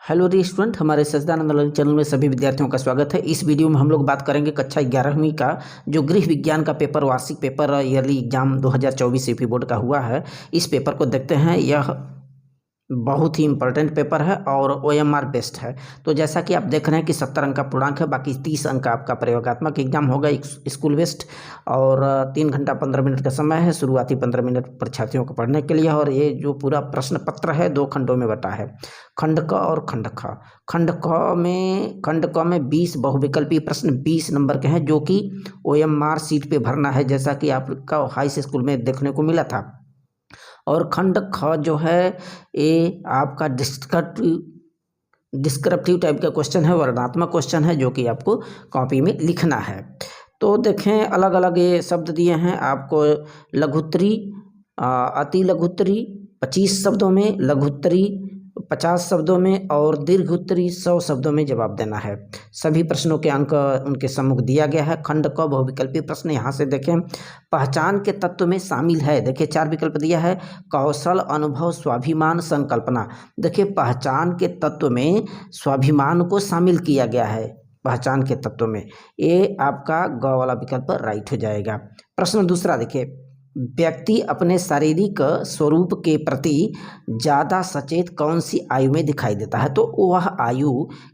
Hello dear student, हमारे सच्चिदानंद learning channel में सभी विद्यार्थियों का स्वागत है। इस वीडियो में हम लोग बात करेंगे कक्षा 11वीं का जो गृह विज्ञान का पेपर, वार्षिक paper yearly exam 2024 UP board का हुआ है। इस पेपर को देखते हैं। यह बहुत ही इंपॉर्टेंट पेपर है और OMR बेस्ड है। तो जैसा कि आप देख रहे हैं कि 70 अंक का पूर्णांक है, बाकी 30 अंक का आपका प्रयोगात्मक एग्जाम होगा स्कूल बेस्ड, और 3 घंटा 15 मिनट का समय है। शुरुआती 15 मिनट परीक्षार्थियों को पढ़ने के लिए, और ये जो पूरा प्रश्न पत्र है 2 खंडों में बटा है, खंड क और खंड ख। खंड क में 20 बहुविकल्पी प्रश्न 20 नंबर के हैं, जो कि OMR सीट पे भरना है, जैसा कि आपका हाई स्कूल में देखने को मिला था। और खंड ख जो है ये आपका डिस्क्रिप्टिव टाइप का क्वेश्चन है, वर्णनात्मक क्वेश्चन है, जो कि आपको कॉपी में लिखना है। तो देखें, अलग अलग ये शब्द दिए हैं आपको। लघुत्तरी, अति लघुत्तरी 25 शब्दों में, लघुत्तरी 50 शब्दों में, और दीर्घोत्तरी 100 शब्दों में जवाब देना है। सभी प्रश्नों के अंक उनके सम्मुख दिया गया है। खंड क बहुविकल्पी प्रश्न यहाँ से देखें, पहचान के तत्व में शामिल है। देखिए 4 विकल्प दिया है, कौशल, अनुभव, स्वाभिमान, संकल्पना। देखिए पहचान के तत्व में स्वाभिमान को शामिल किया गया है। पहचान के तत्व में ये आपका ग वाला विकल्प राइट हो जाएगा। प्रश्न दूसरा देखिए, व्यक्ति अपने शारीरिक स्वरूप के प्रति ज़्यादा सचेत कौन सी आयु में दिखाई देता है? तो वह आयु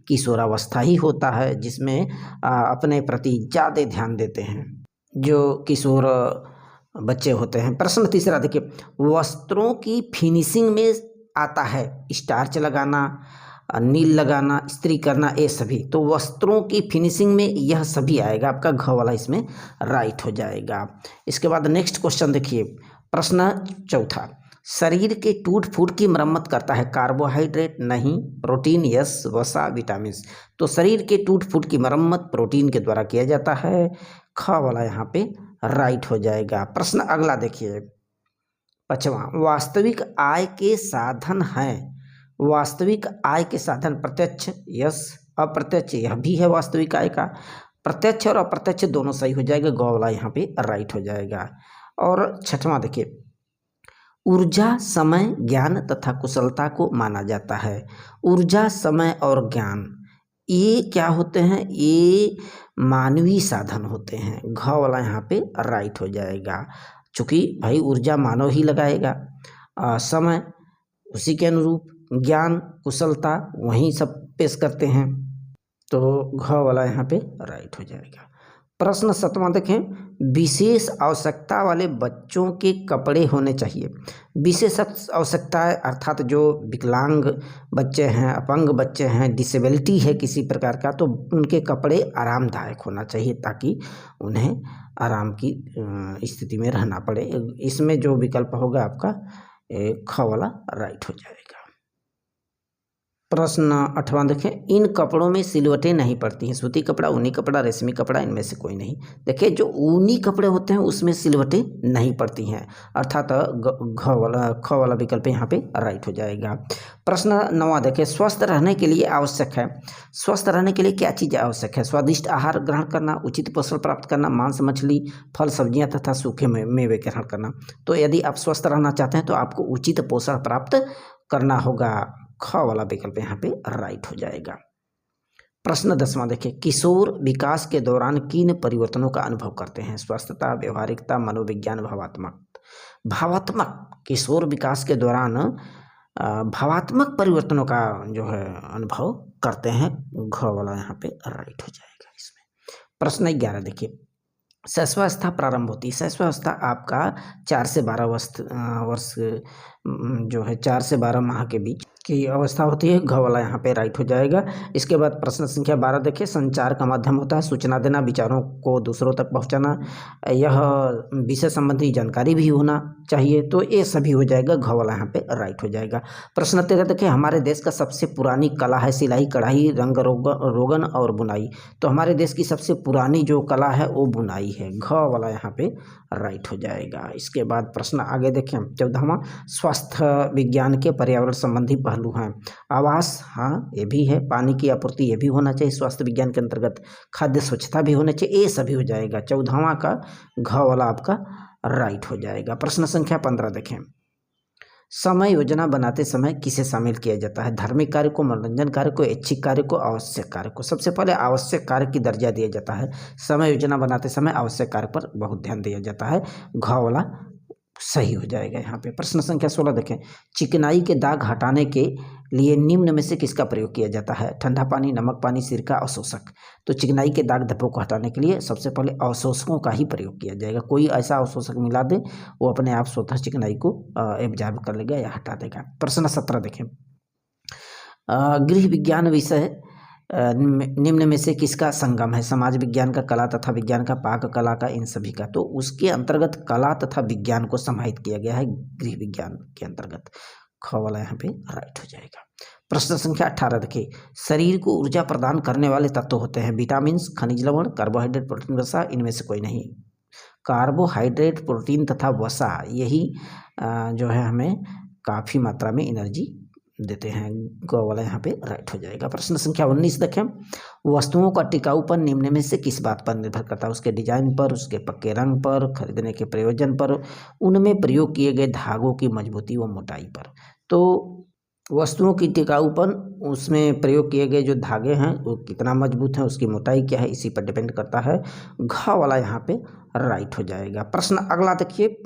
किशोरावस्था ही होता है, जिसमें अपने प्रति ज़्यादा ध्यान देते हैं जो किशोर बच्चे होते हैं। प्रश्न तीसरा देखिए, वस्त्रों की फिनिशिंग में आता है स्टार्च लगाना, नील लगाना, इस्त्री करना, ये सभी। तो वस्त्रों की फिनिशिंग में यह सभी आएगा, आपका घ वाला इसमें राइट हो जाएगा। इसके बाद नेक्स्ट क्वेश्चन देखिए, प्रश्न चौथा, शरीर के टूट फूट की मरम्मत करता है कार्बोहाइड्रेट? नहीं। प्रोटीन? यस। वसा? विटामिन? तो शरीर के टूट फूट की मरम्मत प्रोटीन के द्वारा किया जाता है। ख वाला यहाँ पे राइट हो जाएगा। प्रश्न अगला देखिए, पांचवा, वास्तविक आय के साधन है। वास्तविक आय के साधन प्रत्यक्ष? यस। अप्रत्यक्ष? यह भी है वास्तविक आय का। प्रत्यक्ष और अप्रत्यक्ष दोनों सही हो जाएगा, गौ वाला यहाँ पे राइट हो जाएगा। और छठवां देखिए, ऊर्जा, समय, ज्ञान तथा कुशलता को माना जाता है। ऊर्जा, समय और ज्ञान ये क्या होते हैं? ये मानवीय साधन होते हैं। घ वाला यहाँ पे राइट हो जाएगा, चूँकि भाई ऊर्जा मानव ही लगाएगा, समय उसी के अनुरूप, ज्ञान कुशलता वहीं सब पेश करते हैं, तो घ वाला यहाँ पे राइट हो जाएगा। प्रश्न 7वां देखें, विशेष आवश्यकता वाले बच्चों के कपड़े होने चाहिए। विशेष आवश्यकताएं अर्थात जो विकलांग बच्चे हैं, अपंग बच्चे हैं, डिसेबिलिटी है किसी प्रकार का, तो उनके कपड़े आरामदायक होना चाहिए, ताकि उन्हें आराम की स्थिति में रहना पड़े। इसमें जो विकल्प होगा आपका ख वाला राइट हो जाएगा। प्रश्न 8वां देखें, इन कपड़ों में सिलवटें नहीं पड़ती हैं। सूती कपड़ा, ऊनी कपड़ा, रेशमी कपड़ा, इनमें से कोई नहीं। देखिए जो ऊनी कपड़े होते हैं उसमें सिलवटें नहीं पड़ती हैं, अर्थात ख वाला विकल्प यहाँ पे राइट हो जाएगा। प्रश्न 9वां देखें, स्वस्थ रहने के लिए आवश्यक है। स्वस्थ रहने के लिए क्या चीज़ आवश्यक है? स्वादिष्ट आहार ग्रहण करना, उचित पोषण प्राप्त करना, मांस, मछली, फल, सब्जियाँ तथा सूखे मेवे ग्रहण करना। तो यदि आप स्वस्थ रहना चाहते हैं तो आपको उचित पोषण प्राप्त करना होगा। ख वाला विकल्प यहाँ पे राइट हो जाएगा। प्रश्न 10वां देखिए, किशोर विकास के दौरान किन परिवर्तनों का अनुभव करते हैं? स्वस्थता, व्यवहारिकता, मनोविज्ञान, भावात्मक। भावात्मक, किशोर विकास के दौरान भावात्मक परिवर्तनों का जो है अनुभव करते हैं। घ वाला यहाँ पे राइट हो जाएगा इसमें। प्रश्न 11 देखिए, शैशवावस्था प्रारंभ होती है। शैशवावस्था आपका 4 से 12 वर्ष जो है 4 से 12 माह के बीच की अवस्था होती है। घ वाला यहाँ पे राइट हो जाएगा। इसके बाद प्रश्न संख्या 12 देखिए, संचार का माध्यम होता है सूचना देना, विचारों को दूसरों तक पहुँचाना, यह विषय संबंधी जानकारी भी होना चाहिए, तो ये सभी हो जाएगा। घ वाला यहाँ पे राइट हो जाएगा। प्रश्न 13 देखिए, हमारे देश का सबसे पुरानी कला है सिलाई, कढ़ाई, रंग रोगन और बुनाई। तो हमारे देश की सबसे पुरानी जो कला है वो बुनाई है। घ वाला यहाँ पे राइट हो जाएगा। इसके बाद प्रश्न आगे देखें, 14वां, स्वास्थ्य विज्ञान के पर्यावरण संबंधी पहलू हैं। आवास, हाँ ये भी है, पानी की आपूर्ति ये भी होना चाहिए स्वास्थ्य विज्ञान के अंतर्गत, खाद्य स्वच्छता भी होना चाहिए, ये सभी हो जाएगा। 14वां का घ वाला आपका राइट हो जाएगा। प्रश्न संख्या 15 देखें, समय योजना बनाते समय किसे शामिल किया जाता है? धार्मिक कार्य को, मनोरंजन कार्य को, ऐच्छिक कार्य को, आवश्यक कार्य को। सबसे पहले आवश्यक कार्य की दर्जा दिया जाता है। समय योजना बनाते समय आवश्यक कार्य पर बहुत ध्यान दिया जाता है। घ वाला सही हो जाएगा यहाँ पे। प्रश्न संख्या 16 देखें। चिकनाई के दाग हटाने के लिए निम्न में से किसका प्रयोग किया जाता है? ठंडा पानी, नमक पानी, सिरका, अवशोषक। तो चिकनाई के दाग धब्बों को हटाने के लिए सबसे पहले अवशोषकों का ही प्रयोग किया जाएगा। कोई ऐसा अवशोषक मिला दे, वो अपने आप स्वतः चिकनाई को एब्जॉर्ब कर लेगा या हटा देगा। प्रश्न 17 देखें। गृह विज्ञान विषय निम्न में से किसका संगम है? समाज विज्ञान का, कला तथा विज्ञान का, पाक कला का, इन सभी का। तो उसके अंतर्गत कला तथा विज्ञान को समाहित किया गया है गृह विज्ञान के अंतर्गत। ख वाला यहाँ पे राइट हो जाएगा। प्रश्न संख्या 18 देखिए। शरीर को ऊर्जा प्रदान करने वाले तत्व होते हैं विटामिन, खनिज लवण, कार्बोहाइड्रेट, प्रोटीन, वसा। इनमें से कोई नहीं। कार्बोहाइड्रेट, प्रोटीन तथा वसा यही जो है हमें काफ़ी मात्रा में एनर्जी देते हैं। ग वाला यहाँ पे राइट हो जाएगा। प्रश्न संख्या 19 देखें। वस्तुओं का टिकाऊपन निम्न में से किस बात पर निर्भर करता है? उसके डिजाइन पर, उसके पक्के रंग पर, खरीदने के प्रयोजन पर, उनमें प्रयोग किए गए धागों की मजबूती व मोटाई पर। तो वस्तुओं की टिकाऊपन, उसमें प्रयोग किए गए जो धागे हैं वो कितना मजबूत है, उसकी मोटाई क्या है, इसी पर डिपेंड करता है। घ वाला यहाँ पे राइट हो जाएगा। प्रश्न अगला देखिए।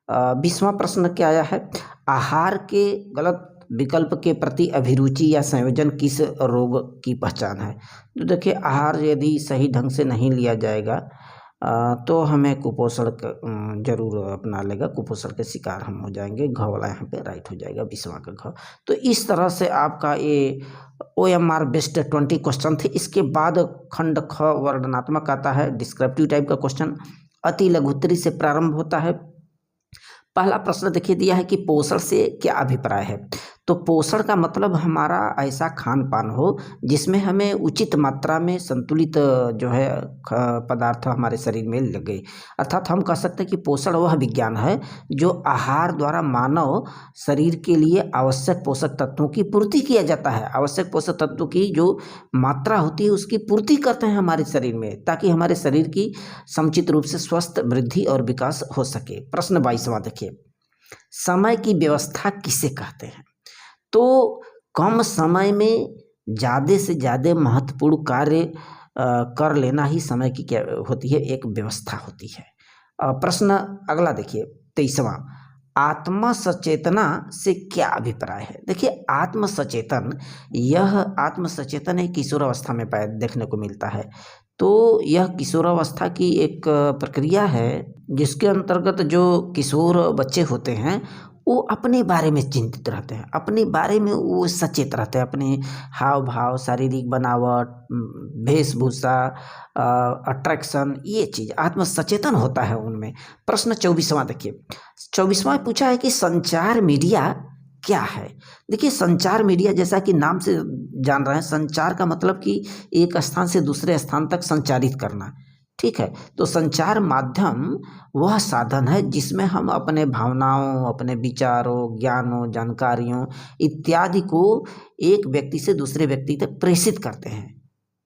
20वां प्रश्न क्या आया है? आहार के गलत विकल्प के प्रति अभिरुचि या संयोजन किस रोग की पहचान है? तो देखिए, आहार यदि सही ढंग से नहीं लिया जाएगा तो हमें कुपोषण जरूर अपना लेगा, कुपोषण के शिकार हम हो जाएंगे। घ वाला यहाँ पे राइट हो जाएगा 20वां का घ। तो इस तरह से आपका ये OMR बेस्ड 20 क्वेश्चन थे। इसके बाद खंड ख वर्णनात्मक आता है, डिस्क्रिप्टिव टाइप का क्वेश्चन अति लघुत्तरी से प्रारंभ होता है। पहला प्रश्न देखिए दिया है कि पोषण से क्या अभिप्राय है? तो पोषण का मतलब हमारा ऐसा खान पान हो जिसमें हमें उचित मात्रा में संतुलित जो है पदार्थ हमारे शरीर में लगे। अर्थात हम कह सकते हैं कि पोषण वह विज्ञान है जो आहार द्वारा मानव शरीर के लिए आवश्यक पोषक तत्वों की पूर्ति किया जाता है। आवश्यक पोषक तत्वों की जो मात्रा होती है उसकी पूर्ति करते हैं हमारे शरीर में, ताकि हमारे शरीर की समुचित रूप से स्वस्थ वृद्धि और विकास हो सके। प्रश्न 22वां देखिए। समय की व्यवस्था किसे कहते हैं? तो कम समय में ज़्यादा से ज़्यादा महत्वपूर्ण कार्य कर लेना ही समय की क्या होती है? एक व्यवस्था होती है। प्रश्न अगला देखिए 23वां। आत्म सचेतना से क्या अभिप्राय है? देखिए, आत्म सचेतन एक किशोरावस्था में देखने को मिलता है। तो यह किशोरावस्था की एक प्रक्रिया है जिसके अंतर्गत जो किशोर बच्चे होते हैं वो अपने बारे में चिंतित रहते हैं, अपने बारे में वो सचेत रहते हैं, अपने हाव भाव, शारीरिक बनावट, वेशभूषा, अट्रैक्शन, ये चीज़ आत्म सचेतन होता है उनमें। प्रश्न 24वां देखिए। 24वां पूछा है कि संचार मीडिया क्या है? देखिए, संचार मीडिया जैसा कि नाम से जान रहे हैं, संचार का मतलब कि एक स्थान से दूसरे स्थान तक संचारित करना। ठीक है, तो संचार माध्यम वह साधन है जिसमें हम अपने भावनाओं, अपने विचारों, ज्ञानों, जानकारियों इत्यादि को एक व्यक्ति से दूसरे व्यक्ति तक प्रेषित करते हैं,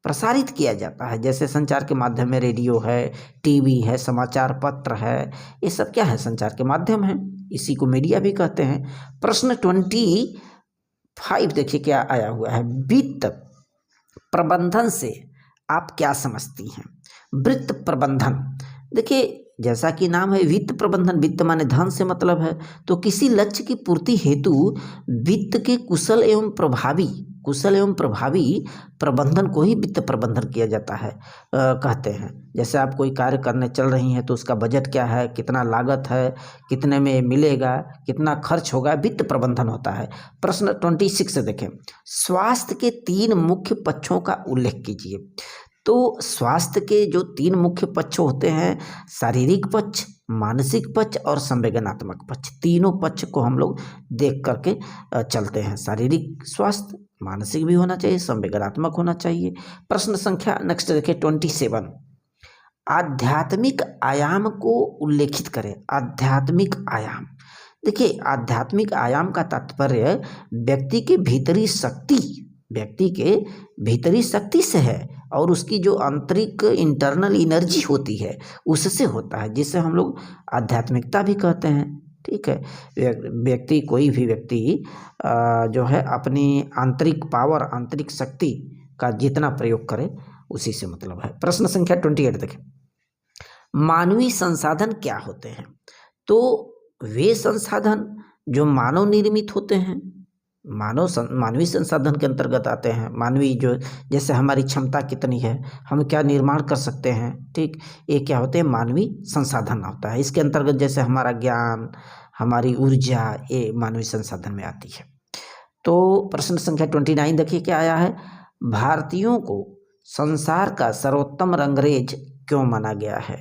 प्रसारित किया जाता है। जैसे संचार के माध्यम में रेडियो है, टीवी है, समाचार पत्र है, ये सब क्या है? संचार के माध्यम है, इसी को मीडिया भी कहते हैं। प्रश्न 25 देखिए क्या आया हुआ है। वित्त प्रबंधन से आप क्या समझती हैं? वित्त प्रबंधन, देखिए जैसा कि नाम है वित्त प्रबंधन, वित्त माने धन से मतलब है, तो किसी लक्ष्य की पूर्ति हेतु वित्त के कुशल एवं प्रभावी प्रबंधन को ही वित्त प्रबंधन किया जाता है कहते हैं। जैसे आप कोई कार्य करने चल रही हैं तो उसका बजट क्या है, कितना लागत है, कितने में मिलेगा, कितना खर्च होगा, वित्त प्रबंधन होता है। प्रश्न 26 से देखें। स्वास्थ्य के 3 मुख्य पक्षों का उल्लेख कीजिए। तो स्वास्थ्य के जो 3 मुख्य पक्ष होते हैं, शारीरिक पक्ष, मानसिक पक्ष और संवेदनात्मक पक्ष। तीनों पक्ष को हम लोग देख करके चलते हैं। शारीरिक स्वास्थ्य, मानसिक भी होना चाहिए, संवेदनात्मक होना चाहिए। प्रश्न संख्या नेक्स्ट देखिए 27। आध्यात्मिक आयाम को उल्लेखित करें। आध्यात्मिक आयाम, देखिए आध्यात्मिक आयाम का तात्पर्य व्यक्ति के भीतरी शक्ति से है और उसकी जो आंतरिक इंटरनल एनर्जी होती है उससे होता है, जिसे हम लोग आध्यात्मिकता भी कहते हैं। ठीक है। व्यक्ति, कोई भी व्यक्ति जो है अपनी आंतरिक पावर, आंतरिक शक्ति का जितना प्रयोग करे उसी से मतलब है। प्रश्न संख्या 28 देखें, मानवीय संसाधन क्या होते हैं? तो वे संसाधन जो मानव निर्मित होते हैं, मानवीय संसाधन के अंतर्गत आते हैं। मानवीय जो, जैसे हमारी क्षमता कितनी है, हम क्या निर्माण कर सकते हैं, ठीक, ये क्या होते हैं? मानवीय संसाधन होता है। इसके अंतर्गत जैसे हमारा ज्ञान, हमारी ऊर्जा, ये मानवीय संसाधन में आती है। तो प्रश्न संख्या 29 देखिए क्या आया है, भारतीयों को संसार का सर्वोत्तम रंगरेज क्यों माना गया है?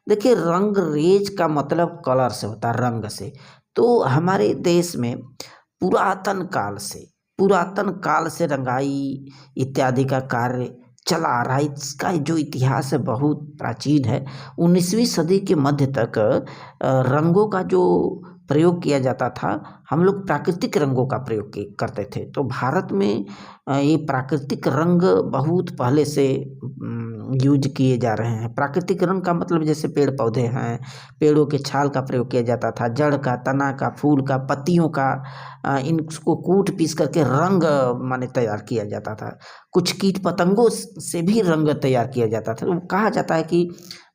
देखिए, रंगरेज का मतलब कलर से होता है, रंग से। तो हमारे देश में पुरातन काल से रंगाई इत्यादि का कार्य चला आ रहा है। इसका जो इतिहास है बहुत प्राचीन है। 19वीं सदी के मध्य तक रंगों का जो प्रयोग किया जाता था, हम लोग प्राकृतिक रंगों का प्रयोग करते थे। तो भारत में ये प्राकृतिक रंग बहुत पहले से यूज किए जा रहे हैं। प्राकृतिक रंग का मतलब जैसे पेड़ पौधे हैं, पेड़ों के छाल का प्रयोग किया जाता था, जड़ का, तना का, फूल का, पत्तियों का, इनको कूट पीस करके रंग माने तैयार किया जाता था। कुछ कीट पतंगों से भी रंग तैयार किया जाता था। तो कहा जाता है कि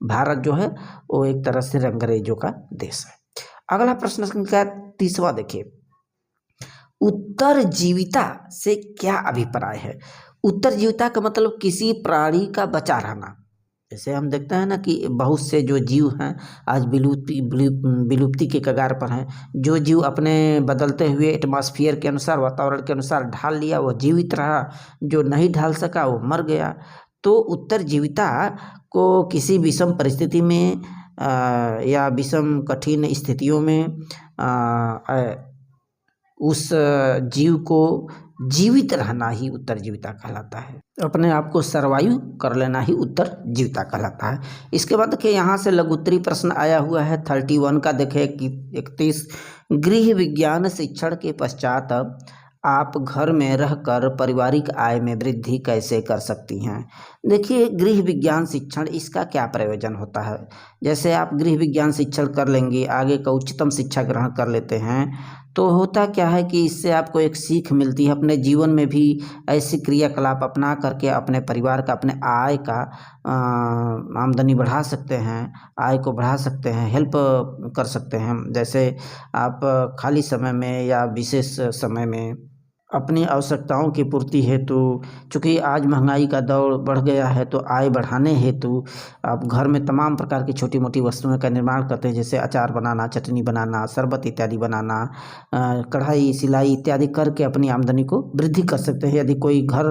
भारत जो है वो एक तरह से रंगरेजों का देश है। अगला प्रश्न संख्या 30वां देखिए, उत्तरजीविता से क्या अभिप्राय है? उत्तरजीविता का मतलब किसी प्राणी का बचा रहना। जैसे हम देखते हैं ना कि बहुत से जो जीव हैं आज विलुप्ति के कगार पर हैं। जो जीव अपने बदलते हुए एटमॉस्फेयर के अनुसार, वातावरण के अनुसार ढाल लिया, वो जीवित रहा। जो नहीं ढाल सका वो मर गया। तो उत्तरजीविता को किसी विषम परिस्थिति में या विषम कठिन स्थितियों में उस जीव को जीवित रहना ही उत्तरजीविता कहलाता है। अपने आप को सर्वाइव कर लेना ही उत्तरजीविता कहलाता है। इसके बाद देखिए यहाँ से लघुत्तरी प्रश्न आया हुआ है 31 का। देखिए कि 31, गृह विज्ञान शिक्षण के पश्चात आप घर में रहकर पारिवारिक आय में वृद्धि कैसे कर सकती हैं? देखिए, गृह विज्ञान शिक्षण, इसका क्या प्रयोजन होता है? जैसे आप गृह विज्ञान शिक्षण कर लेंगे, आगे का उच्चतम शिक्षा ग्रहण कर लेते हैं, तो होता क्या है कि इससे आपको एक सीख मिलती है। अपने जीवन में भी ऐसी क्रियाकलाप अपना करके अपने परिवार का, अपने आय का आमदनी बढ़ा सकते हैं, आय को बढ़ा सकते हैं, हेल्प कर सकते हैं। जैसे आप खाली समय में या विशेष समय में अपनी आवश्यकताओं की पूर्ति हेतु, चूँकि आज महंगाई का दौर बढ़ गया है, तो आय बढ़ाने हेतु आप घर में तमाम प्रकार की छोटी मोटी वस्तुओं का निर्माण करते हैं। जैसे अचार बनाना, चटनी बनाना, शरबत इत्यादि बनाना, कढ़ाई, सिलाई इत्यादि करके अपनी आमदनी को वृद्धि कर सकते हैं। यदि कोई घर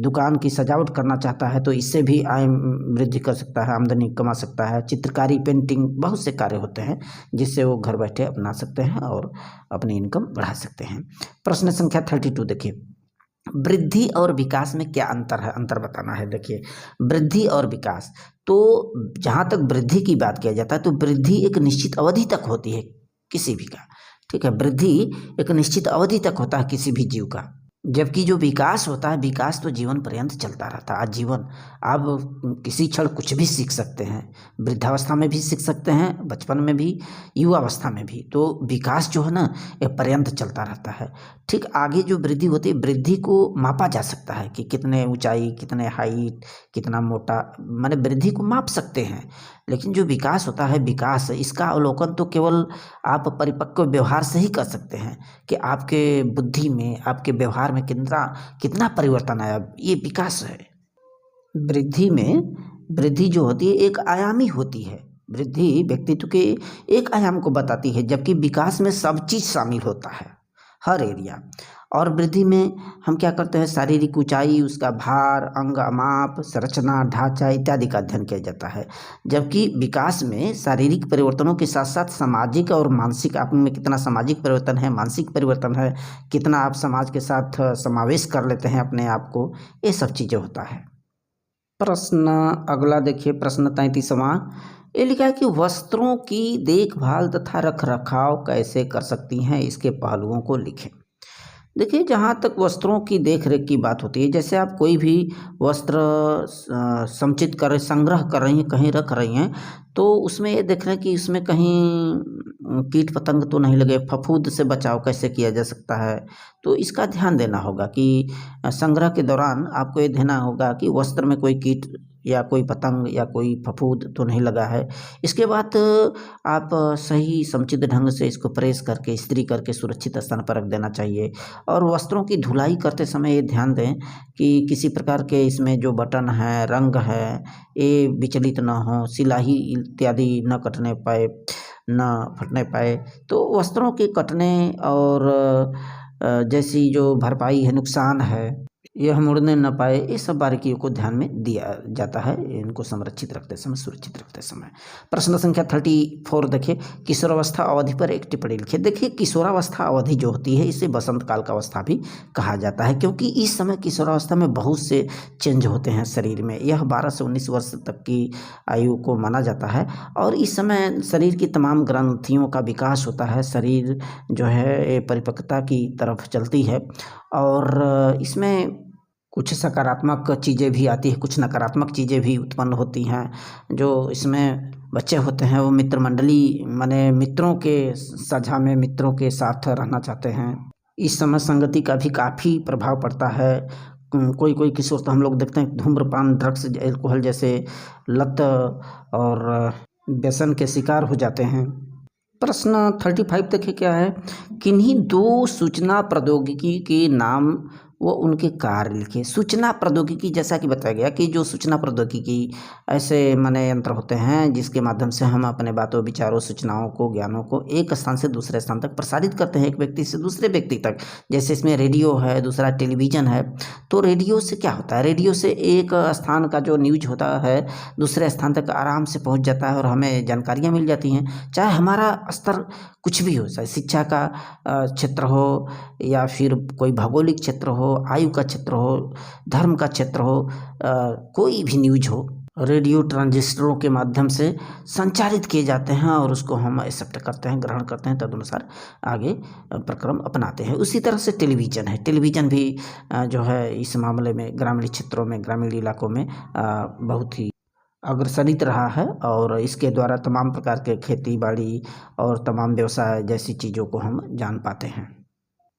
दुकान की सजावट करना चाहता है तो इससे भी आय वृद्धि कर सकता है, आमदनी कमा सकता है। चित्रकारी, पेंटिंग, बहुत से कार्य होते हैं जिससे वो घर बैठे अपना सकते हैं और अपनी इनकम बढ़ा सकते हैं। प्रश्न संख्या 32 देखिए, वृद्धि और विकास में क्या अंतर है? अंतर बताना है। देखिए, वृद्धि और विकास, तो जहाँ तक वृद्धि की बात किया जाता है तो वृद्धि एक निश्चित अवधि तक होती है किसी भी का, ठीक है। वृद्धि एक निश्चित अवधि तक होता है किसी भी जीव का, जबकि जो विकास होता है, विकास तो जीवन पर्यंत चलता रहता है। आजीवन आप किसी क्षण कुछ भी सीख सकते हैं, वृद्धावस्था में भी सीख सकते हैं, बचपन में भी, युवावस्था में भी। तो विकास जो है ना, ये पर्यंत चलता रहता है। ठीक आगे जो वृद्धि होती है, वृद्धि को मापा जा सकता है कि कितने ऊंचाई, कितने हाइट, कितना मोटा, माने वृद्धि को माप सकते हैं। लेकिन जो विकास होता है, विकास, इसका अवलोकन तो केवल आप परिपक्व व्यवहार से ही कर सकते हैं कि आपके बुद्धि में, आपके व्यवहार में कितना परिवर्तन आया, ये विकास है। वृद्धि जो होती है एक आयामी होती है। वृद्धि व्यक्तित्व के एक आयाम को बताती है, जबकि विकास में सब चीज़ शामिल होता है, हर एरिया। और वृद्धि में हम क्या करते हैं, शारीरिक ऊंचाई, उसका भार, अंग माप, संरचना, ढांचा इत्यादि का अध्ययन किया जाता है। जबकि विकास में शारीरिक परिवर्तनों के साथ साथ सामाजिक और मानसिक, आप में कितना सामाजिक परिवर्तन है, मानसिक परिवर्तन है, कितना आप समाज के साथ समावेश कर लेते हैं अपने आप को, ये सब चीज़ें होता है। प्रश्न अगला देखिए, प्रश्न 33वां, ये लिखा है कि वस्त्रों की देखभाल तथा रख रखाव कैसे कर सकती हैं, इसके पहलुओं को लिखें। देखिए, जहाँ तक वस्त्रों की देख रेख की बात होती है, जैसे आप कोई भी वस्त्र संचित कर संग्रह कर रही हैं, कहीं रख रही हैं, तो उसमें ये देख रहे हैं कि उसमें कहीं कीट पतंग तो नहीं लगे, फफूंद से बचाव कैसे किया जा सकता है। तो इसका ध्यान देना होगा कि संग्रह के दौरान आपको ये देना होगा कि वस्त्र में कोई कीट या कोई पतंग या कोई फफूंद तो नहीं लगा है। इसके बाद आप सही समुचित ढंग से इसको प्रेस करके, इस्त्री करके सुरक्षित स्थान पर रख देना चाहिए। और वस्त्रों की धुलाई करते समय ये ध्यान दें कि किसी प्रकार के इसमें जो बटन है, रंग है, ये विचलित ना हो, सिलाई इत्यादि न कटने पाए, न फटने पाए। तो वस्त्रों के कटने और जैसी जो भरपाई है, नुकसान है, यह मुड़ने न पाए, ये सब बारीकियों को ध्यान में दिया जाता है इनको संरक्षित रखते समय, सुरक्षित रखते समय। प्रश्न संख्या 34 देखिए, किशोरावस्था अवधि पर एक टिप्पणी लिखिए। देखिए, किशोरावस्था अवधि जो होती है इसे बसंत काल का अवस्था भी कहा जाता है, क्योंकि इस समय किशोरावस्था में बहुत से चेंज होते हैं शरीर में। यह 12 से 19 वर्ष तक की आयु को माना जाता है और इस समय शरीर की तमाम ग्रंथियों का विकास होता है, शरीर जो है ये परिपक्वता की तरफ चलती है और इसमें कुछ सकारात्मक चीज़ें भी आती हैं, कुछ नकारात्मक चीज़ें भी उत्पन्न होती हैं। जो इसमें बच्चे होते हैं वो मित्र मंडली माने मित्रों के साझा में मित्रों के साथ रहना चाहते हैं। इस समय संगति का भी काफ़ी प्रभाव पड़ता है। कोई कोई किशोर तो हम लोग देखते हैं धूम्रपान, ड्रग्स, अल्कोहल जैसे लत और व्यसन के शिकार हो जाते हैं। प्रश्न 35 देखिए क्या है, किन्हीं दो सूचना प्रौद्योगिकी के नाम वो उनके कार्य लिखे। सूचना प्रौद्योगिकी, जैसा कि बताया गया कि जो सूचना प्रौद्योगिकी ऐसे माने यंत्र होते हैं जिसके माध्यम से हम अपने बातों, विचारों, सूचनाओं को, ज्ञानों को एक स्थान से दूसरे स्थान तक प्रसारित करते हैं, एक व्यक्ति से दूसरे व्यक्ति तक। जैसे इसमें रेडियो है, दूसरा टेलीविज़न है। तो रेडियो से क्या होता है, रेडियो से एक स्थान का जो न्यूज होता है दूसरे स्थान तक आराम से पहुँच जाता है और हमें जानकारियाँ मिल जाती हैं, चाहे हमारा स्तर कुछ भी हो, चाहे शिक्षा का क्षेत्र हो या फिर कोई भौगोलिक क्षेत्र हो, आयु का क्षेत्र हो, धर्म का क्षेत्र हो, कोई भी न्यूज हो, रेडियो ट्रांजिस्टरों के माध्यम से संचारित किए जाते हैं और उसको हम एक्सेप्ट करते हैं, ग्रहण करते हैं, तदनुसार आगे प्रक्रम अपनाते हैं। उसी तरह से टेलीविज़न है, टेलीविज़न भी जो है इस मामले में ग्रामीण क्षेत्रों में, ग्रामीण इलाकों में बहुत ही अग्रसरित रहा है और इसके द्वारा तमाम प्रकार के खेती बाड़ी और तमाम व्यवसाय जैसी चीज़ों को हम जान पाते हैं।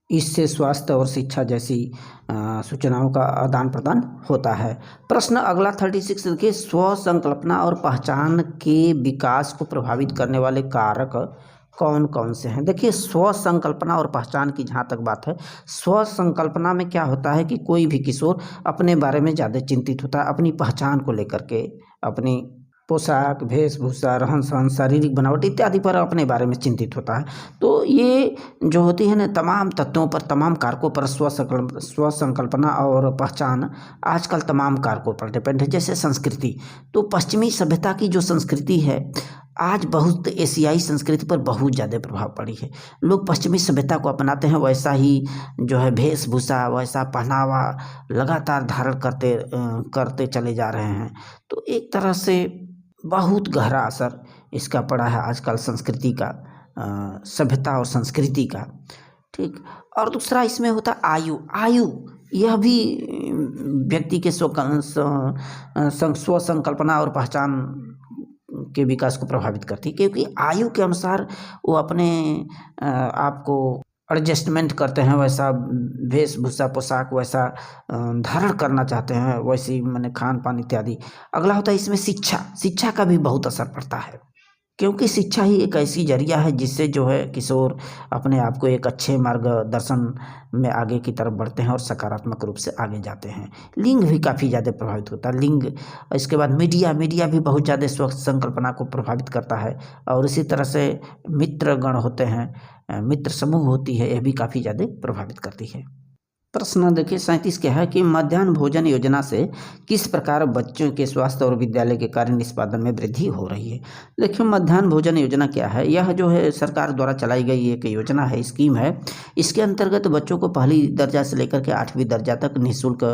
इससे स्वास्थ्य और शिक्षा जैसी सूचनाओं का आदान प्रदान होता है। प्रश्न अगला 36 देखिए, स्व संकल्पना और पहचान के विकास को प्रभावित करने वाले कारक कौन कौन से हैं। देखिए, स्व संकल्पना और पहचान की जहाँ तक बात है, स्व संकल्पना में क्या होता है कि कोई भी किशोर अपने बारे में ज़्यादा चिंतित होता है, अपनी पहचान को लेकर के, अपनी पोशाक, वेशभूषा, रहन सहन, शारीरिक बनावट इत्यादि पर अपने बारे में चिंतित होता है। तो ये जो होती है ना, तमाम तत्वों पर, तमाम कारकों पर स्व संकल्पना और पहचान आजकल तमाम कारकों पर डिपेंड है। जैसे संस्कृति, तो पश्चिमी सभ्यता की जो संस्कृति है आज बहुत एशियाई संस्कृति पर बहुत ज़्यादा प्रभाव पड़ी है। लोग पश्चिमी सभ्यता को अपनाते हैं, वैसा ही जो है वेशभूषा, वैसा पहनावा लगातार धारण करते चले जा रहे हैं। तो एक तरह से बहुत गहरा असर इसका पड़ा है आजकल संस्कृति का, सभ्यता और संस्कृति का। ठीक, और दूसरा इसमें होता आयु। यह भी व्यक्ति के स्व संकल्पना और पहचान के विकास को प्रभावित करती है, क्योंकि आयु के अनुसार वो अपने आप को एडजस्टमेंट करते हैं, वैसा वेशभूषा, पोशाक वैसा धारण करना चाहते हैं, वैसी माने खान पान इत्यादि। अगला होता है इसमें शिक्षा का भी बहुत असर पड़ता है, क्योंकि शिक्षा ही एक ऐसी जरिया है जिससे जो है किशोर अपने आप को एक अच्छे मार्गदर्शन में आगे की तरफ बढ़ते हैं और सकारात्मक रूप से आगे जाते हैं। लिंग भी काफ़ी ज़्यादा प्रभावित होता है, लिंग। इसके बाद मीडिया भी बहुत ज़्यादा स्व संकल्पना को प्रभावित करता है और इसी तरह से मित्रगण होते हैं, मित्र समूह होती है, यह भी काफ़ी ज़्यादा प्रभावित करती है। प्रश्न देखिए 37 क्या है कि मध्याह्न भोजन योजना से किस प्रकार बच्चों के स्वास्थ्य और विद्यालय के कार्य निष्पादन में वृद्धि हो रही है। देखिए मध्याह्न भोजन योजना क्या है, यह जो है सरकार द्वारा चलाई गई एक योजना है, स्कीम है। इसके अंतर्गत बच्चों को पहली दर्जा से लेकर के 8वीं दर्जा तक निःशुल्क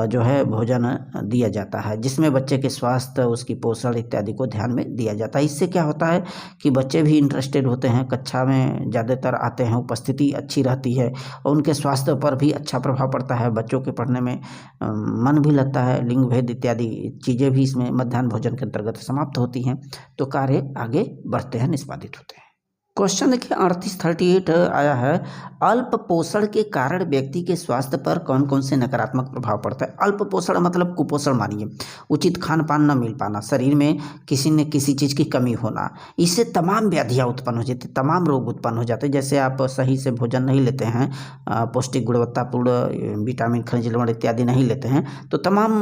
जो है भोजन दिया जाता है, जिसमें बच्चे के स्वास्थ्य, उसकी पोषण इत्यादि को ध्यान में दिया जाता है। इससे क्या होता है कि बच्चे भी इंटरेस्टेड होते हैं, कक्षा में ज़्यादातर आते हैं, उपस्थिति अच्छी रहती है और उनके स्वास्थ्य पर भी अच्छा प्रभाव पड़ता है। बच्चों के पढ़ने में मन भी लगता है। लिंग भेद इत्यादि चीज़ें भी इसमें मध्याह्न भोजन के अंतर्गत समाप्त होती हैं, तो कार्य आगे बढ़ते हैं, निष्पादित होते हैं। क्वेश्चन देखिए 38 आया है, अल्प पोषण के कारण व्यक्ति के स्वास्थ्य पर कौन कौन से नकारात्मक प्रभाव पड़ता है। अल्प पोषण मतलब कुपोषण मानिए, उचित खान पान न मिल पाना, शरीर में किसी न किसी चीज़ की कमी होना, इससे तमाम व्याधियाँ उत्पन्न हो जाती, तमाम रोग उत्पन्न हो जाते हैं। जैसे आप सही से भोजन नहीं लेते हैं, पौष्टिक गुणवत्तापूर्ण विटामिन, खनिज लवण इत्यादि नहीं लेते हैं, तो तमाम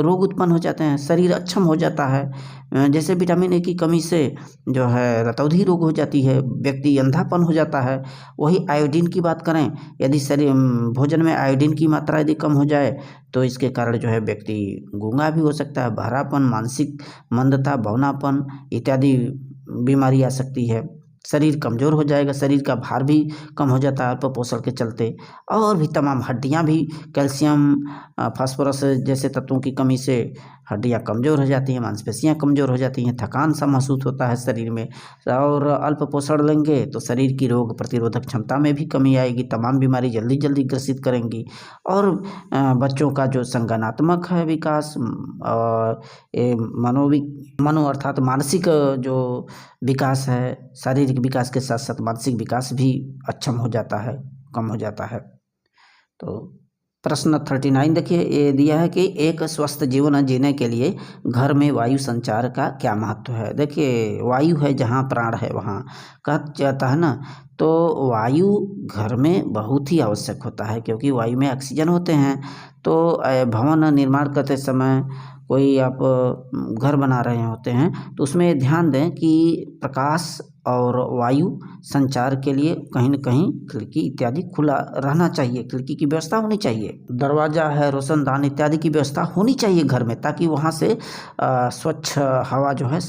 रोग उत्पन्न हो जाते हैं, शरीर अक्षम हो जाता है। जैसे विटामिन ए की कमी से जो है रतौंधी रोग हो जाती है, व्यक्ति अंधापन हो जाता है। वही आयोडीन की बात करें, यदि शरीर भोजन में आयोडीन की मात्रा यदि कम हो जाए तो इसके कारण जो है व्यक्ति गूंगा भी हो सकता है, बहरापन, मानसिक मंदता, बौनापन इत्यादि बीमारी आ सकती है। शरीर कमज़ोर हो जाएगा, शरीर का भार भी कम हो जाता है अल्प पोषण के चलते, और भी तमाम हड्डियां भी कैल्शियम, फास्फोरस जैसे तत्वों की कमी से हड्डियां कमज़ोर हो जाती हैं, मांसपेशियां कमज़ोर हो जाती हैं, थकान सा महसूस होता है शरीर में। और अल्प पोषण लेंगे तो शरीर की रोग प्रतिरोधक क्षमता में भी कमी आएगी, तमाम बीमारी जल्दी जल्दी ग्रसित करेंगी। और बच्चों का जो संज्ञानात्मक है विकास, मनो अर्थात मानसिक जो विकास है, शारीरिक विकास के साथ साथ मानसिक विकास भी अक्षम हो जाता है, कम हो जाता है। तो प्रश्न 39 देखिए, ये दिया है कि एक स्वस्थ जीवन जीने के लिए घर में वायु संचार का क्या महत्व है। देखिए वायु है जहाँ प्राण है वहाँ कहा जाता है ना, तो वायु घर में बहुत ही आवश्यक होता है, क्योंकि वायु में ऑक्सीजन होते हैं। तो भवन निर्माण करते समय कोई आप घर बना रहे होते हैं तो उसमें ध्यान दें कि प्रकाश और वायु संचार के लिए कहीं न कहीं खिड़की इत्यादि खुला रहना चाहिए, खिड़की की व्यवस्था होनी चाहिए, दरवाज़ा है, रोशनदान इत्यादि की व्यवस्था होनी चाहिए घर में, ताकि वहाँ से स्वच्छ हवा जो है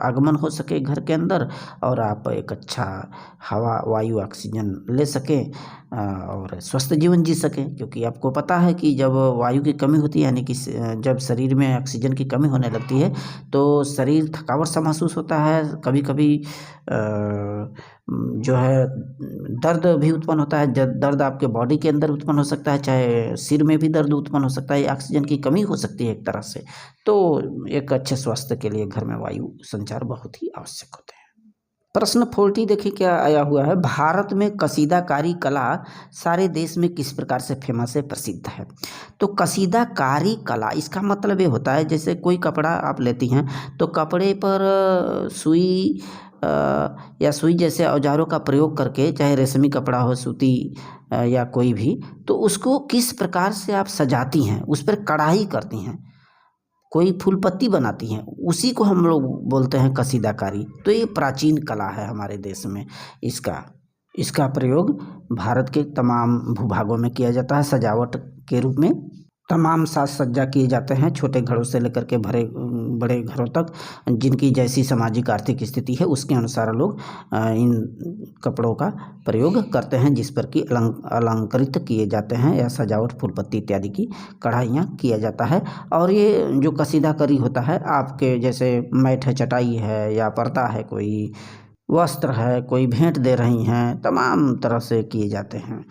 आगमन हो सके घर के अंदर, और आप एक अच्छा हवा, वायु, ऑक्सीजन ले सकें और स्वस्थ जीवन जी सकें। क्योंकि आपको पता है कि जब वायु की कमी होती है, यानी कि जब शरीर में ऑक्सीजन की कमी होने लगती है तो शरीर थकावट सा महसूस होता है, कभी कभी जो है दर्द भी उत्पन्न होता है। दर्द आपके बॉडी के अंदर उत्पन्न हो सकता है, चाहे सिर में भी दर्द उत्पन्न हो सकता है, ऑक्सीजन की कमी हो सकती है एक तरह से। तो एक अच्छे स्वास्थ्य के लिए घर में वायु संचार बहुत ही आवश्यक होते हैं। प्रश्न 40 देखिए क्या आया हुआ है, भारत में कसीदाकारी कला सारे देश में किस प्रकार से फेमस है, प्रसिद्ध है। तो कसीदाकारी कला इसका मतलब ये होता है, जैसे कोई कपड़ा आप लेती हैं तो कपड़े पर सुई या सुई जैसे औजारों का प्रयोग करके, चाहे रेशमी कपड़ा हो, सूती या कोई भी, तो उसको किस प्रकार से आप सजाती हैं, उस पर कढ़ाई करती हैं, कोई फूल पत्ती बनाती हैं, उसी को हम लोग बोलते हैं कसीदाकारी। तो ये प्राचीन कला है हमारे देश में। इसका प्रयोग भारत के तमाम भूभागों में किया जाता है सजावट के रूप में। तमाम साज सज्जा किए जाते हैं, छोटे घरों से लेकर के बड़े घरों तक, जिनकी जैसी सामाजिक आर्थिक स्थिति है उसके अनुसार लोग इन कपड़ों का प्रयोग करते हैं, जिस पर कि अलंकृत किए जाते हैं या सजावट फूल पत्ती इत्यादि की कढ़ाइयाँ किया जाता है। और ये जो कसीदाकारी होता है, आपके जैसे मैट है, चटाई है या पर्दा है, कोई वस्त्र है, कोई भेंट दे रही हैं, तमाम तरह से किए जाते हैं।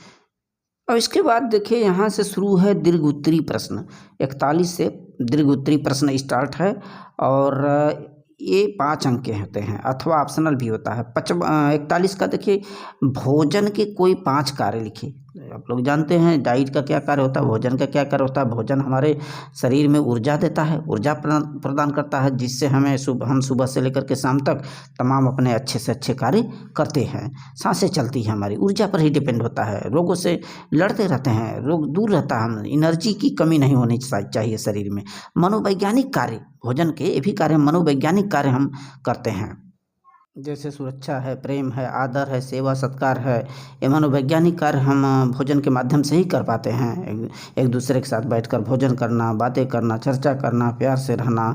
और इसके बाद देखिए यहाँ से शुरू है दीर्घ उत्तरी प्रश्न। 41 से दीर्घ उत्तरी प्रश्न स्टार्ट है, और ये 5 अंक के होते हैं, अथवा ऑप्शनल भी होता है। 41 का देखिए, भोजन के कोई 5 कार्य लिखिए। आप लोग जानते हैं डाइट का क्या कार्य होता है, भोजन का क्या कार्य होता है। भोजन हमारे शरीर में ऊर्जा देता है, ऊर्जा प्रदान करता है, जिससे हम सुबह से लेकर के शाम तक तमाम अपने अच्छे से अच्छे कार्य करते हैं। सांसें चलती हैं, हमारी ऊर्जा पर ही डिपेंड होता है। रोगों से लड़ते रहते हैं, रोग दूर रहता है, हम एनर्जी की कमी नहीं होनी चाहिए शरीर में। मनोवैज्ञानिक कार्य, भोजन के ये भी कार्य मनोवैज्ञानिक कार्य हम करते हैं। जैसे सुरक्षा है, प्रेम है, आदर है, सेवा सत्कार है, ये मनोवैज्ञानिक कार्य हम भोजन के माध्यम से ही कर पाते हैं। एक दूसरे के साथ बैठकर भोजन करना, बातें करना, चर्चा करना, प्यार से रहना,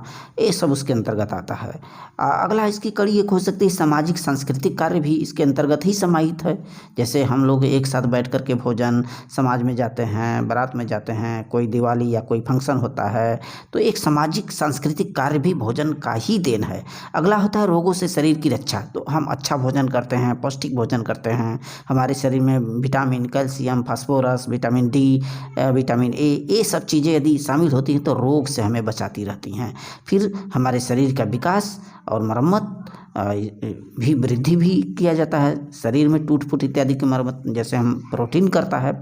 ये सब उसके अंतर्गत आता है। अगला इसकी कड़ी एक हो सकती है सामाजिक सांस्कृतिक कार्य भी इसके अंतर्गत ही समाहित है। जैसे हम लोग एक साथ बैठ कर के भोजन, समाज में जाते हैं, बारात में जाते हैं, कोई दिवाली या कोई फंक्शन होता है, तो एक सामाजिक सांस्कृतिक कार्य भी भोजन का ही देन है। अगला होता है रोगों से शरीर की रक्षा। तो हम अच्छा भोजन करते हैं, पौष्टिक भोजन करते हैं, हमारे शरीर में vitamin, calcium, phosphorus, vitamin D, vitamin A, ये सब चीज़ें यदि शामिल होती हैं तो रोग से हमें बचाती रहती हैं। फिर हमारे शरीर का विकास और मरम्मत भी, वृद्धि भी किया जाता है। शरीर में टूट फूट इत्यादि की मरम्मत जैसे हम प्रोटीन करता है,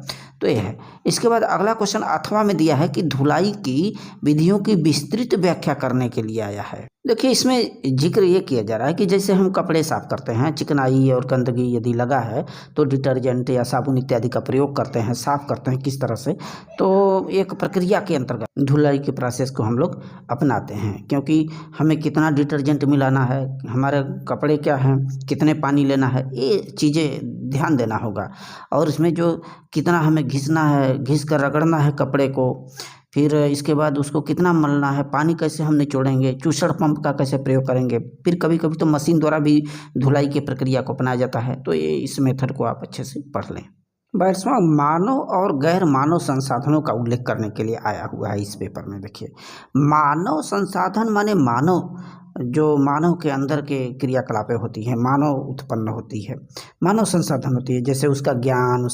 तो ये है। इसके बाद अगला क्वेश्चन अथवा में दिया है कि धुलाई की विधियों की विस्तृत व्याख्या करने के लिए आया है। देखिए, इसमें जिक्र ये किया जा रहा है कि जैसे हम कपड़े साफ करते हैं, चिकनाई और गंदगी यदि लगा है तो डिटर्जेंट या साबुन इत्यादि का प्रयोग करते हैं, साफ करते हैं किस तरह से, तो एक प्रक्रिया के अंतर्गत धुलाई के प्रोसेस को हम लोग अपनाते हैं। क्योंकि हमें कितना डिटर्जेंट मिलाना है, हमारे कपड़े क्या हैं, कितने पानी लेना है, ये चीज़ें ध्यान देना होगा। और इसमें जो कितना हमें घिसना है, घिस कर रगड़ना है कपड़े को, फिर इसके बाद उसको कितना मलना है, पानी कैसे हम निचोड़ेंगे, चूसड़ पंप का कैसे प्रयोग करेंगे, फिर कभी कभी तो मशीन द्वारा भी धुलाई की प्रक्रिया को अपनाया जाता है। तो ये इस मेथड को आप अच्छे से पढ़ लें। 22वां मानव और गैर मानव संसाधनों का उल्लेख करने के लिए आया हुआ है इस पेपर में। देखिए, मानव संसाधन माने मानव, जो मानव के अंदर के क्रियाकलापें होती हैं, मानव उत्पन्न होती है, मानव संसाधन होती है। जैसे उसका ज्ञान,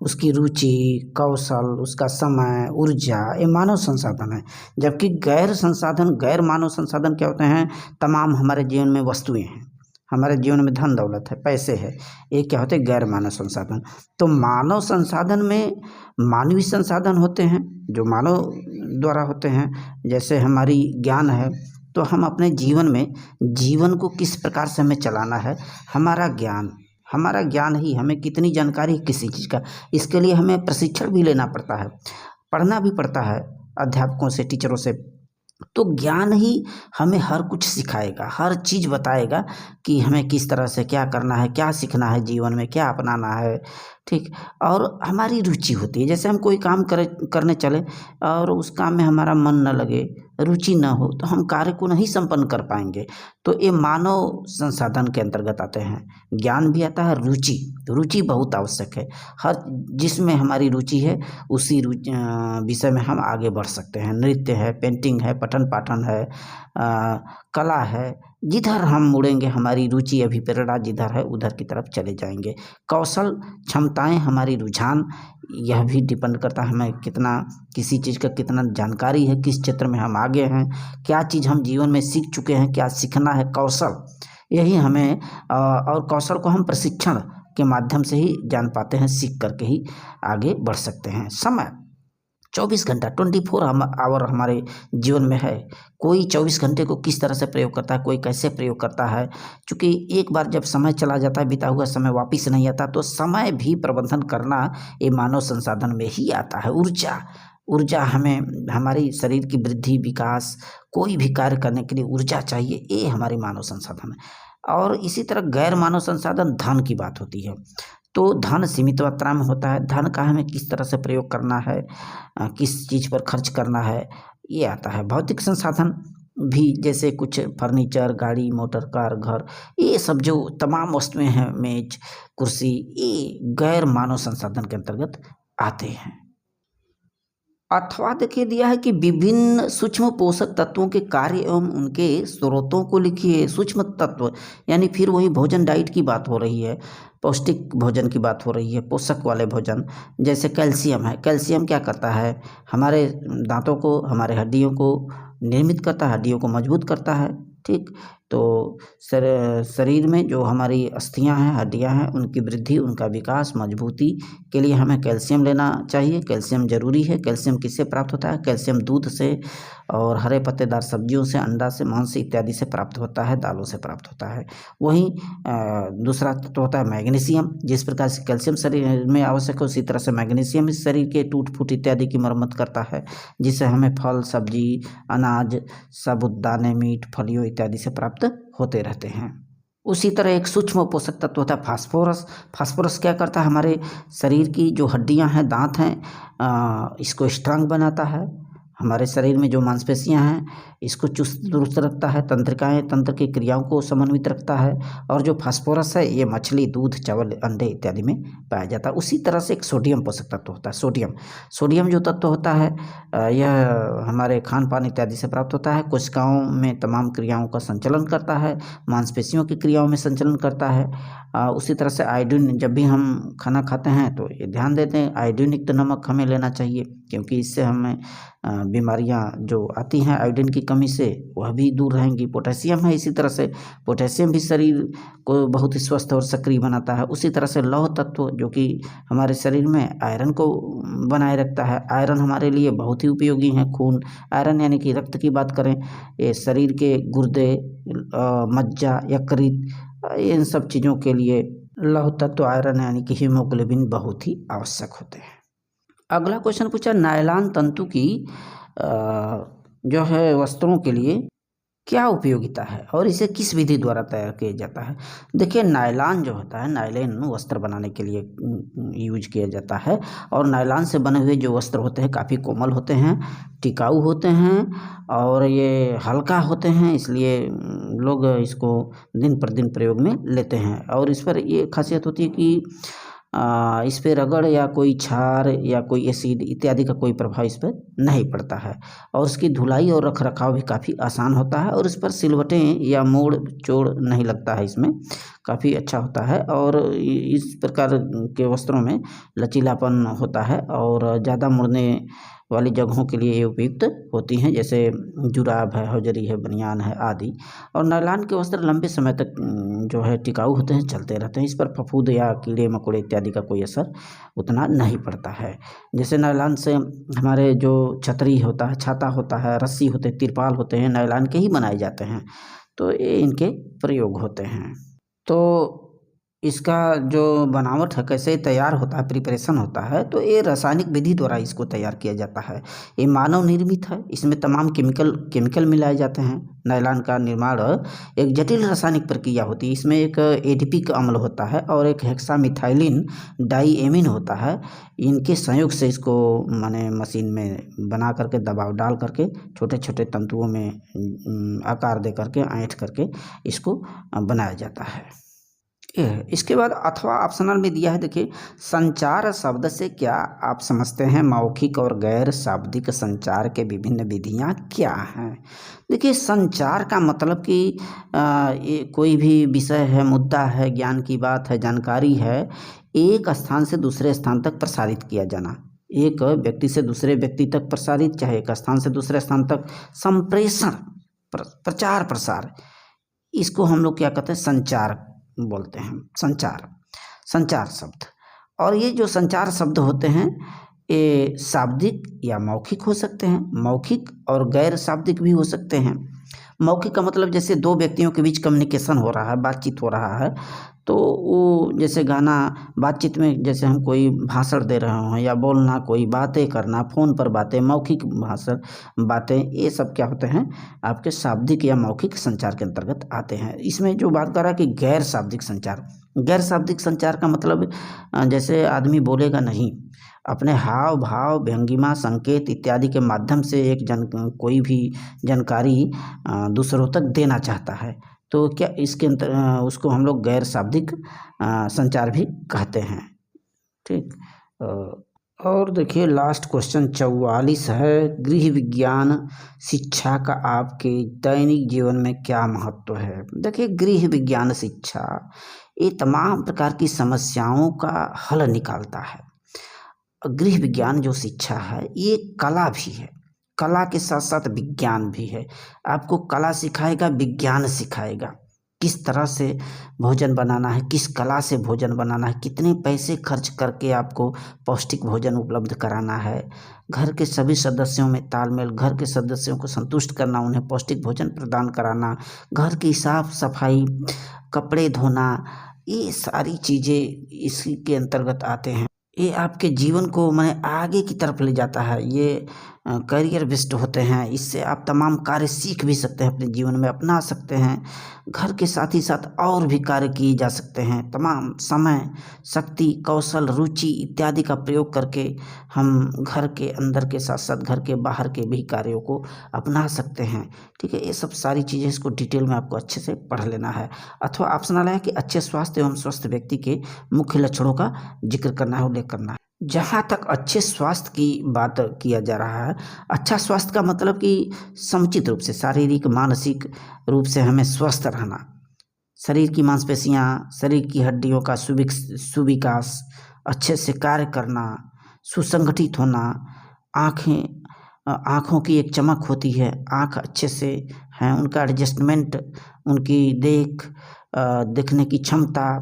उसकी रुचि, कौशल, उसका समय, ऊर्जा, ये मानव संसाधन है। जबकि गैर मानव संसाधन क्या होते हैं, तमाम हमारे जीवन में वस्तुएं हैं, हमारे जीवन में धन दौलत है, पैसे है, ये क्या होते हैं, गैर मानव संसाधन। तो मानव संसाधन में मानवीय संसाधन होते हैं जो मानव द्वारा होते हैं। जैसे हमारी ज्ञान है, तो हम अपने जीवन को किस प्रकार से हमें चलाना है, हमारा ज्ञान ही, हमें कितनी जानकारी किसी चीज़ का, इसके लिए हमें प्रशिक्षण भी लेना पड़ता है, पढ़ना भी पड़ता है अध्यापकों से, टीचरों से। तो ज्ञान ही हमें हर कुछ सिखाएगा, हर चीज़ बताएगा कि हमें किस तरह से क्या करना है, क्या सीखना है, जीवन में क्या अपनाना है, ठीक। और हमारी रुचि होती है। जैसे हम कोई काम करने चले और उस काम में हमारा मन न लगे, रुचि न हो, तो हम कार्य को नहीं संपन्न कर पाएंगे। तो ये मानव संसाधन के अंतर्गत आते हैं। ज्ञान भी आता है, रुचि बहुत आवश्यक है। हर जिसमें हमारी रुचि है उसी विषय में हम आगे बढ़ सकते हैं। नृत्य है, पेंटिंग है, पठन पाठन है, कला है, जिधर हम मुड़ेंगे, हमारी रुचि अभिप्रेरणा जिधर है उधर की तरफ चले जाएंगे। कौशल, क्षमताएं, हमारी रुझान, यह भी डिपेंड करता है हमें कितना, किसी चीज़ का कितना जानकारी है, किस क्षेत्र में हम आगे हैं, क्या चीज़ हम जीवन में सीख चुके हैं, क्या सीखना है, कौशल, यही हमें और कौशल को हम प्रशिक्षण के माध्यम से ही जान पाते हैं, सीख करके ही आगे बढ़ सकते हैं। समय 24 घंटा 24 आवर हमारे जीवन में है। कोई 24 घंटे को किस तरह से प्रयोग करता है, कोई कैसे प्रयोग करता है। चूँकि एक बार जब समय चला जाता है, बीता हुआ समय वापस नहीं आता, तो समय भी प्रबंधन करना ये मानव संसाधन में ही आता है। ऊर्जा हमें, हमारी शरीर की वृद्धि, विकास, कोई भी कार्य करने के लिए ऊर्जा चाहिए, ये हमारी मानव संसाधन है। और इसी तरह गैर मानव संसाधन धन की बात होती है। तो धन सीमित मात्रा में होता है। धन का हमें किस तरह से प्रयोग करना है, किस चीज़ पर खर्च करना है, ये आता है। भौतिक संसाधन भी, जैसे कुछ फर्नीचर, गाड़ी, मोटर, कार, घर, ये सब जो तमाम वस्तुएं हैं, मेज, कुर्सी, ये गैर मानव संसाधन के अंतर्गत आते हैं। अथवा देखिए दिया है कि विभिन्न सूक्ष्म पोषक तत्वों के कार्य एवं उनके स्रोतों को लिखिए। सूक्ष्म तत्व यानी फिर वही भोजन, डाइट की बात हो रही है, पौष्टिक भोजन की बात हो रही है, पोषक वाले भोजन। जैसे कैल्शियम है, कैल्शियम क्या करता है, हमारे दांतों को, हमारे हड्डियों को निर्मित करता है, हड्डियों को मजबूत करता है, ठीक। तो शरीर में जो हमारी अस्थियां हैं, हड्डियां हैं, उनकी वृद्धि, उनका विकास, मजबूती के लिए हमें कैल्शियम लेना चाहिए। कैल्शियम जरूरी है। कैल्शियम किससे प्राप्त होता है, कैल्शियम दूध से और हरे पत्तेदार सब्जियों से, अंडा से, मांस इत्यादि से प्राप्त होता है, दालों से प्राप्त होता है। वहीं दूसरा तत्व होता है मैग्नीशियम। जिस प्रकार से कैल्शियम शरीर में आवश्यक है, उसी तरह से मैग्नीशियम इस शरीर के टूट फूट इत्यादि की मरम्मत करता है, जिससे हमें फल, सब्जी, अनाज, साबुत दाने, मीट, फलियों इत्यादि से प्राप्त होते रहते हैं। उसी तरह एक सूक्ष्म पोषक तत्व होता है फास्फोरस। फास्फोरस क्या करता है, हमारे शरीर की जो हड्डियां हैं, दांत हैं, इसको स्ट्रांग बनाता है। हमारे शरीर में जो मांसपेशियां हैं इसको चुस्त दुरुस्त रखता है। तंत्रिकाएं, तंत्र की क्रियाओं को समन्वित रखता है। और जो फास्फोरस है ये मछली, दूध, चावल, अंडे इत्यादि में पाया जाता है। उसी तरह से एक सोडियम पोषक तत्व होता है। सोडियम जो तत्व होता है यह हमारे खान पान इत्यादि से प्राप्त होता है। कोशिकाओं में तमाम क्रियाओं का संचालन करता है, मांसपेशियों की क्रियाओं में संचालन करता है। उसी तरह से आयोडीन, जब भी हम खाना खाते हैं तो ये ध्यान देते हैं आयोडीन युक्त नमक हमें लेना चाहिए, क्योंकि इससे हमें बीमारियां जो आती हैं आयोडीन की कमी से वह भी दूर रहेंगी। पोटेशियम है, इसी तरह से पोटेशियम भी शरीर को बहुत ही स्वस्थ और सक्रिय बनाता है। उसी तरह से लौह तत्व जो कि हमारे शरीर में आयरन को बनाए रखता है। आयरन हमारे लिए बहुत ही उपयोगी है। खून, आयरन यानी कि रक्त की बात करें, ये शरीर के गुर्दे, मज्जा, यकृत, इन सब चीज़ों के लिए लौह तत्व, आयरन यानी कि हीमोग्लोबिन बहुत ही आवश्यक होते हैं। अगला क्वेश्चन पूछा, नायलॉन तंतु की जो है वस्त्रों के लिए क्या उपयोगिता है और इसे किस विधि द्वारा तैयार किया जाता है। देखिए, नायलॉन जो होता है, नायलॉन वस्त्र बनाने के लिए यूज किया जाता है। और नायलॉन से बने हुए जो वस्त्र होते हैं काफ़ी कोमल होते हैं, टिकाऊ होते हैं और ये हल्का होते हैं, इसलिए लोग इसको दिन पर दिन प्रयोग में लेते हैं। और इस पर ये खासियत होती है कि इस पर रगड़ या कोई क्षार या कोई एसिड इत्यादि का कोई प्रभाव इस पर नहीं पड़ता है। और उसकी धुलाई और रख रखाव भी काफ़ी आसान होता है। और इस पर सिलवटें या मोड़ चोड़ नहीं लगता है, इसमें काफ़ी अच्छा होता है। और इस प्रकार के वस्त्रों में लचीलापन होता है और ज़्यादा मुड़ने वाली जगहों के लिए ये उपयुक्त होती हैं, जैसे जुराब है, हौजरी है, बनियान है आदि। और नायलॉन के वस्त्र लंबे समय तक जो है टिकाऊ होते हैं, चलते रहते हैं। इस पर फफूंद या कीड़े मकोड़े इत्यादि का कोई असर उतना नहीं पड़ता है। जैसे नायलॉन से हमारे जो छतरी होता है, छाता होता है, रस्सी होते हैं, तिरपाल होते हैं, नायलॉन के ही बनाए जाते हैं। तो ये इनके प्रयोग होते हैं। तो इसका जो बनावट है, कैसे तैयार होता है, प्रिपरेशन होता है, तो ये रासायनिक विधि द्वारा इसको तैयार किया जाता है। ये मानव निर्मित है, इसमें तमाम केमिकल मिलाए जाते हैं। नायलॉन का निर्माण एक जटिल रासायनिक प्रक्रिया होती है। इसमें एक एडीपिक अम्ल होता है और एक हेक्सामिथाइलिन डाइएमीन होता है। इनके संयोग से इसको माने मशीन में बना करके, दबाव डाल करके, छोटे छोटे तंतुओं में आकार दे करके, ऐंठ करके इसको बनाया जाता है। इसके बाद अथवा ऑप्शनल में दिया है, देखिए, संचार शब्द से क्या आप समझते हैं, मौखिक और गैर शाब्दिक संचार के विभिन्न विधियां क्या हैं। देखिए, संचार का मतलब कि ये कोई भी विषय है, मुद्दा है, ज्ञान की बात है, जानकारी है, एक स्थान से दूसरे स्थान तक प्रसारित किया जाना। एक व्यक्ति से दूसरे व्यक्ति तक प्रसारित, चाहे एक स्थान से दूसरे स्थान तक संप्रेषण, प्रचार प्रसार, इसको हम लोग क्या कहते हैं, संचार बोलते हैं। संचार शब्द। और ये जो संचार शब्द होते हैं ये शाब्दिक या मौखिक हो सकते हैं, मौखिक और गैर शाब्दिक भी हो सकते हैं। मौखिक का मतलब जैसे दो व्यक्तियों के बीच कम्युनिकेशन हो रहा है, बातचीत हो रहा है, तो वो जैसे गाना, बातचीत में जैसे हम कोई भाषण दे रहे हों या बोलना, कोई बातें करना, फ़ोन पर बातें, मौखिक भाषण, बातें, ये सब क्या होते हैं, आपके शाब्दिक या मौखिक संचार के अंतर्गत आते हैं। इसमें जो बात कर रहा है कि गैर शाब्दिक संचार, गैर शाब्दिक संचार का मतलब जैसे आदमी बोलेगा नहीं, अपने हाव भाव, भंगिमा, संकेत इत्यादि के माध्यम से कोई भी जानकारी दूसरों तक देना चाहता है, तो क्या इसके अंतर उसको हम लोग गैर शाब्दिक संचार भी कहते हैं। ठीक। और देखिए, लास्ट क्वेश्चन 44 है, गृह विज्ञान शिक्षा का आपके दैनिक जीवन में क्या महत्व है। देखिए, गृह विज्ञान शिक्षा ये तमाम प्रकार की समस्याओं का हल निकालता है। गृह विज्ञान जो शिक्षा है ये कला भी है, कला के साथ साथ विज्ञान भी है। आपको कला सिखाएगा, विज्ञान सिखाएगा, किस तरह से भोजन बनाना है, किस कला से भोजन बनाना है, कितने पैसे खर्च करके आपको पौष्टिक भोजन उपलब्ध कराना है, घर के सभी सदस्यों में तालमेल, घर के सदस्यों को संतुष्ट करना, उन्हें पौष्टिक भोजन प्रदान कराना, घर की साफ सफाई, कपड़े धोना, ये सारी चीज़ें इसी के अंतर्गत आते हैं। ये आपके जीवन को आगे की तरफ ले जाता है। ये करियर बेस्ड होते हैं। इससे आप तमाम कार्य सीख भी सकते हैं, अपने जीवन में अपना सकते हैं। घर के साथ ही साथ और भी कार्य किए जा सकते हैं। तमाम समय, शक्ति, कौशल, रुचि इत्यादि का प्रयोग करके हम घर के अंदर के साथ साथ घर के बाहर के भी कार्यों को अपना सकते हैं। ठीक है, ये सब सारी चीज़ें इसको डिटेल में आपको अच्छे से पढ़ लेना है। अथवा ऑप्शनल है कि अच्छे स्वास्थ्य एवं स्वस्थ व्यक्ति के मुख्य लक्षणों का जिक्र करना है, उल्लेख करना है। जहाँ तक अच्छे स्वास्थ्य की बात किया जा रहा है, अच्छा स्वास्थ्य का मतलब कि समुचित रूप से शारीरिक मानसिक रूप से हमें स्वस्थ रहना, शरीर की मांसपेशियाँ, शरीर की हड्डियों का सुविकास, अच्छे से कार्य करना, सुसंगठित होना, आँखों की एक चमक होती है, आँख अच्छे से हैं, उनका एडजस्टमेंट, उनकी देखने की क्षमता,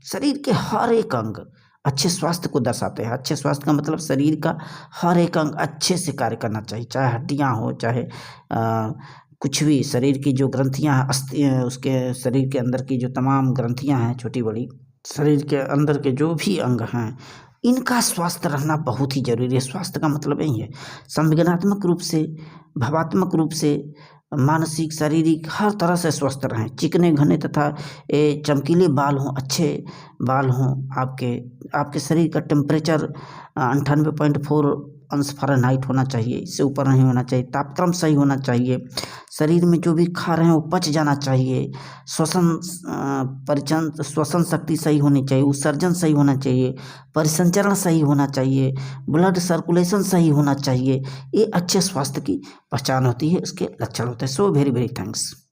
शरीर के हर एक अंग अच्छे स्वास्थ्य को दर्शाते हैं। अच्छे स्वास्थ्य का मतलब शरीर का हर एक अंग अच्छे से कार्य करना चाहिए, चाहे हड्डियाँ हो, चाहे कुछ भी शरीर की जो ग्रंथियाँ हैं, अस्थि उसके शरीर के अंदर की जो तमाम ग्रंथियाँ हैं, छोटी बड़ी, शरीर के अंदर के जो भी अंग हैं, इनका स्वास्थ्य रहना बहुत ही जरूरी है। स्वास्थ्य का मतलब यही है, संवेदनात्मक रूप से, भावात्मक रूप से, मानसिक, शारीरिक हर तरह से स्वस्थ रहें। चिकने घने तथा चमकीले बाल हों, अच्छे बाल हों, आपके शरीर का टेम्परेचर 98.4 अंश फ़ारेनहाइट होना चाहिए, इससे ऊपर नहीं होना चाहिए। तापक्रम सही होना चाहिए। शरीर में जो भी खा रहे हैं वो पच जाना चाहिए। श्वसन शक्ति सही होनी चाहिए, उत्सर्जन सही होना चाहिए, परिसंचरण सही होना चाहिए, ब्लड सर्कुलेशन सही होना चाहिए। ये अच्छे स्वास्थ्य की पहचान होती है, इसके लक्षण होते हैं। So very very thanks.